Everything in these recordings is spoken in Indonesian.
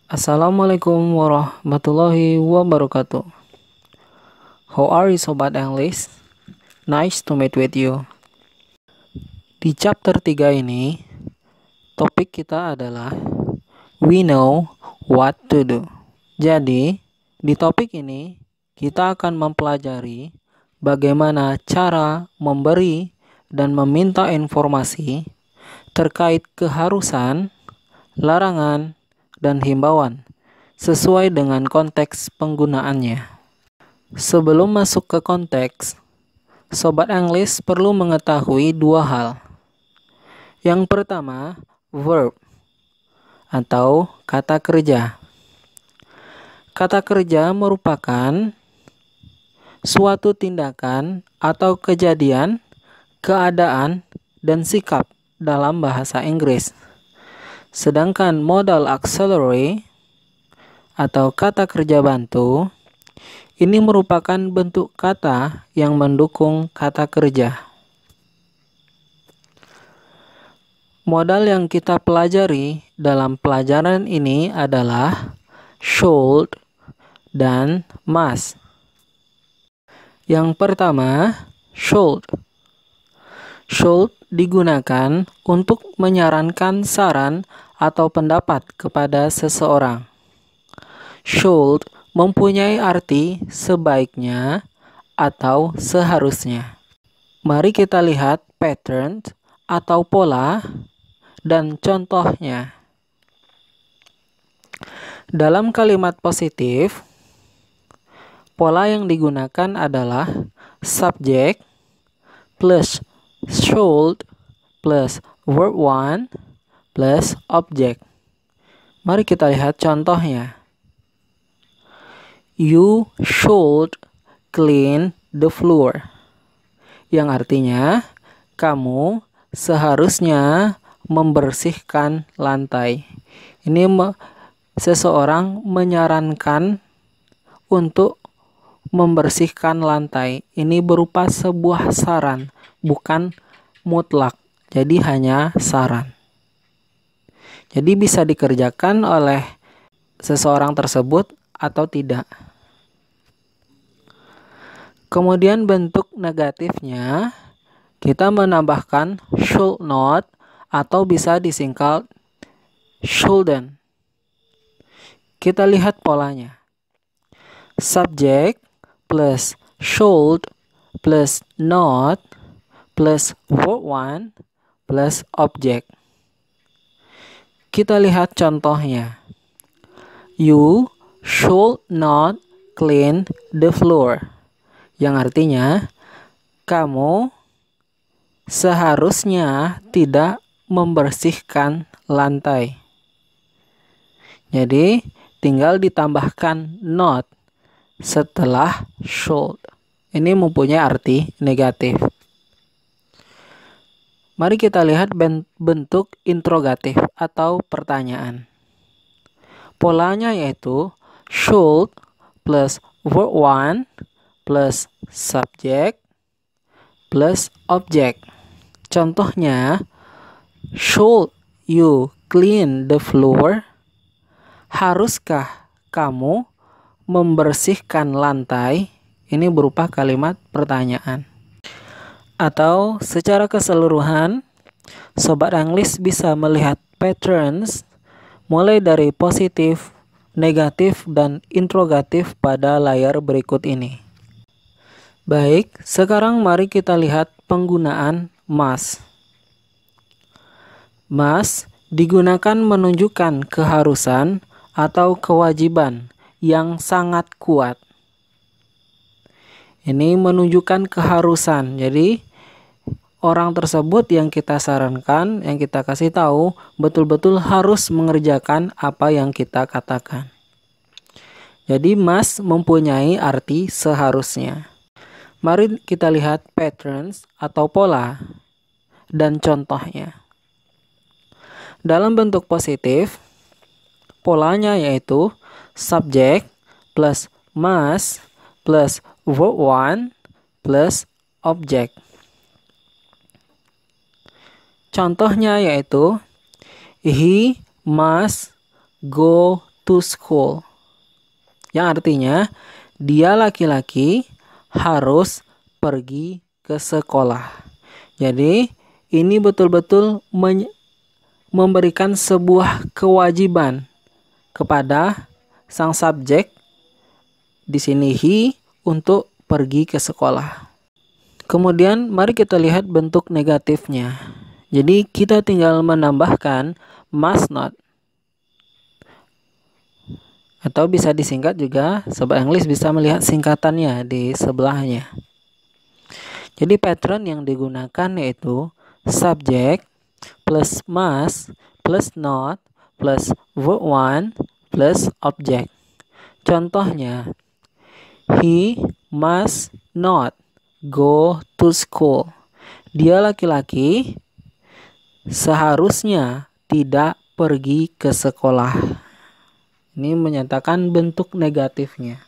Assalamualaikum warahmatullahi wabarakatuh. How are you Sobat English? Nice to meet with you. Di chapter 3 ini, topik kita adalah We know what to do. Jadi, di topik ini kita akan mempelajari bagaimana cara memberi dan meminta informasi terkait keharusan, larangan, dan himbauan sesuai dengan konteks penggunaannya. Sebelum masuk ke konteks, Sobat English perlu mengetahui dua hal. Yang pertama, verb atau kata kerja. Kata kerja merupakan suatu tindakan atau kejadian, keadaan, dan sikap dalam bahasa Inggris. Sedangkan modal auxiliary atau kata kerja bantu ini merupakan bentuk kata yang mendukung kata kerja. Modal yang kita pelajari dalam pelajaran ini adalah should dan must. Yang pertama, should. Should digunakan untuk menyarankan saran atau pendapat kepada seseorang. Should mempunyai arti sebaiknya atau seharusnya. Mari kita lihat pattern atau pola dan contohnya. Dalam kalimat positif, pola yang digunakan adalah subject plus should plus verb 1 plus object. Mari kita lihat contohnya. You should clean the floor. Yang artinya, kamu seharusnya membersihkan lantai. Ini seseorang menyarankan untuk membersihkan lantai. Ini berupa sebuah saran, bukan mutlak. Jadi hanya saran. Jadi bisa dikerjakan oleh seseorang tersebut atau tidak. Kemudian bentuk negatifnya, kita menambahkan should not atau bisa disingkat shouldn't. Kita lihat polanya. Subject plus should plus not plus verb 1 plus object. Kita lihat contohnya. You should not clean the floor. Yang artinya, kamu seharusnya tidak membersihkan lantai. Jadi, tinggal ditambahkan not setelah should. Ini mempunyai arti negatif. Mari kita lihat bentuk interrogatif atau pertanyaan. Polanya yaitu should plus verb 1 plus subject plus object. Contohnya, should you clean the floor? Haruskah kamu membersihkan lantai? Ini berupa kalimat pertanyaan. Atau secara keseluruhan, Sobat English bisa melihat patterns mulai dari positif, negatif, dan interrogatif pada layar berikut ini. Baik, sekarang mari kita lihat penggunaan must. Must digunakan menunjukkan keharusan atau kewajiban yang sangat kuat. Ini menunjukkan keharusan. Jadi, orang tersebut yang kita sarankan, yang kita kasih tahu, betul-betul harus mengerjakan apa yang kita katakan. Jadi, must mempunyai arti seharusnya. Mari kita lihat patterns atau pola dan contohnya. Dalam bentuk positif, polanya yaitu subject plus must plus verb 1 plus object. Contohnya yaitu he must go to school. Yang artinya dia laki-laki harus pergi ke sekolah. Jadi ini betul-betul memberikan sebuah kewajiban kepada sang subjek, di sini he, untuk pergi ke sekolah. Kemudian mari kita lihat bentuk negatifnya. Jadi kita tinggal menambahkan must not, atau bisa disingkat juga, Sobat English bisa melihat singkatannya di sebelahnya. Jadi pattern yang digunakan yaitu subject plus must plus not plus verb 1 plus object. Contohnya, he must not go to school. Dia laki-laki seharusnya tidak pergi ke sekolah. Ini menyatakan bentuk negatifnya.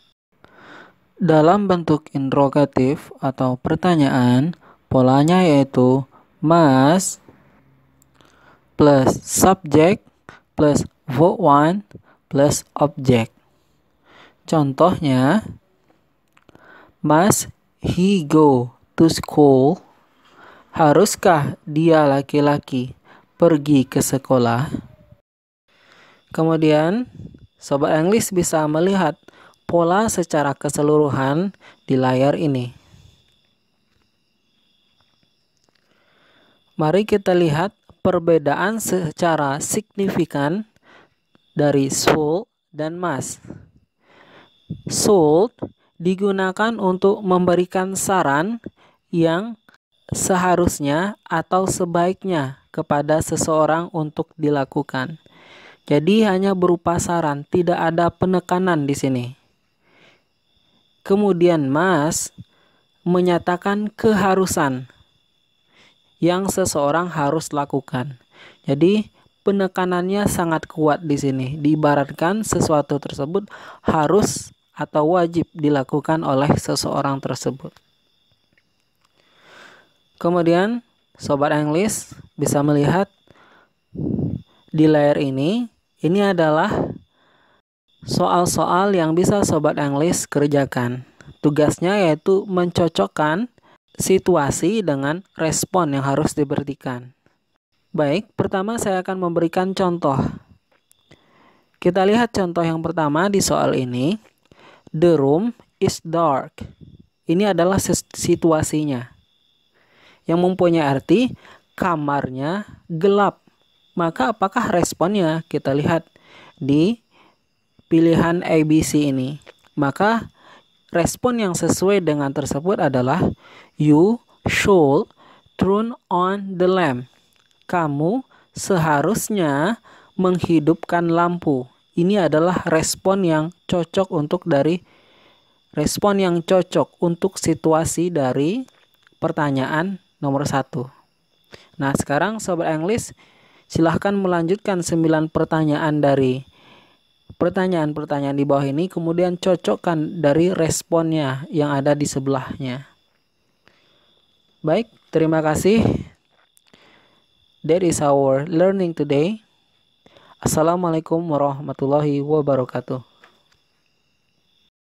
Dalam bentuk interrogatif atau pertanyaan, polanya yaitu must plus subject plus verb 1 plus object. Contohnya, must he go to school? Haruskah dia laki-laki pergi ke sekolah? Kemudian, Sobat English bisa melihat pola secara keseluruhan di layar ini. Mari kita lihat perbedaan secara signifikan dari should dan must. Should digunakan untuk memberikan saran yang seharusnya atau sebaiknya kepada seseorang untuk dilakukan. Jadi hanya berupa saran, tidak ada penekanan di sini. Kemudian must menyatakan keharusan yang seseorang harus lakukan. Jadi penekanannya sangat kuat di sini. Diibaratkan sesuatu tersebut harus atau wajib dilakukan oleh seseorang tersebut. Kemudian Sobat English bisa melihat di layar ini adalah soal-soal yang bisa Sobat English kerjakan. Tugasnya yaitu mencocokkan situasi dengan respon yang harus diberikan. Baik, pertama saya akan memberikan contoh. Kita lihat contoh yang pertama di soal ini. The room is dark. Ini adalah situasinya, yang mempunyai arti kamarnya gelap. Maka apakah responnya? Kita lihat di pilihan ABC ini. Maka respon yang sesuai dengan tersebut adalah you should turn on the lamp. Kamu seharusnya menghidupkan lampu. Ini adalah respon yang cocok untuk situasi dari pertanyaan nomor 1. Nah, sekarang Sobat English silahkan melanjutkan 9 pertanyaan dari pertanyaan-pertanyaan di bawah ini, kemudian cocokkan dari responnya yang ada di sebelahnya. Baik, terima kasih. That is our learning today. Assalamualaikum warahmatullahi wabarakatuh.